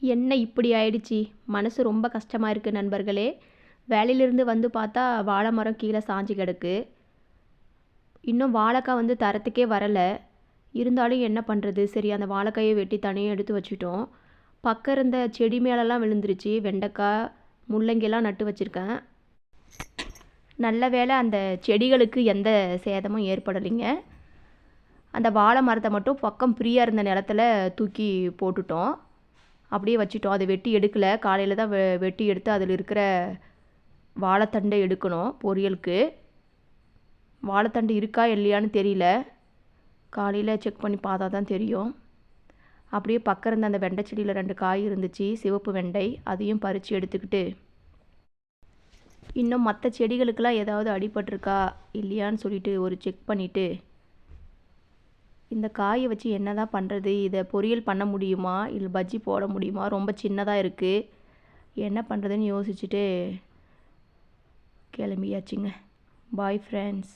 என்ன இப்படி ஆயிடுச்சு? மனசு ரொம்ப கஷ்டமாக இருக்குது நண்பர்களே. வேலையிலிருந்து வந்து பார்த்தா வாழை மரம் கீழே சாஞ்சு கிடக்கு. இன்னும் வாழைக்காய் வந்து தரத்துக்கே வரலை. இருந்தாலும் என்ன பண்ணுறது? சரி, அந்த வாழைக்காயை வெட்டி தனியாக எடுத்து வச்சுட்டோம். பக்கம் இருந்த செடி மேலெல்லாம் விழுந்துருச்சு. வெண்டைக்காய், முள்ளங்கிலாம் நட்டு வச்சுருக்கேன். நல்ல வேளை அந்த செடிகளுக்கு எந்த சேதமும் ஏற்படலைங்க. அந்த வாழை மரத்தை மட்டும் பக்கம் ஃப்ரீயாக இருந்த நிலத்துல தூக்கி போட்டுட்டோம். அப்படியே வச்சுட்டோம். அதை வெட்டி எடுக்கலை. காலையில் தான் வெட்டி எடுத்து அதில் இருக்கிற வாழைத்தண்டை எடுக்கணும் பொரியலுக்கு. வாழைத்தண்டு இருக்கா இல்லையான்னு தெரியல. காலையில் செக் பண்ணி பார்த்தா தான் தெரியும். அப்படியே பக்கம் இருந்த அந்த வெண்டை செடியில் 2 காய் இருந்துச்சு, சிவப்பு வெண்டை. அதையும் பறித்து எடுத்துக்கிட்டு இன்னும் மற்ற செடிகளுக்கெல்லாம் ஏதாவது அடிபட்டிருக்கா இல்லையான்னு சொல்லிட்டு ஒரு செக் பண்ணிவிட்டு, இந்த காயை வச்சு என்ன தான் பண்ணுறது? இதை பொரியல் பண்ண முடியுமா, இல்லை பஜ்ஜி போட முடியுமா? ரொம்ப சின்னதாக இருக்குது. என்ன பண்ணுறதுன்னு யோசிச்சுட்டு கிளம்பியாச்சுங்க. Bye friends.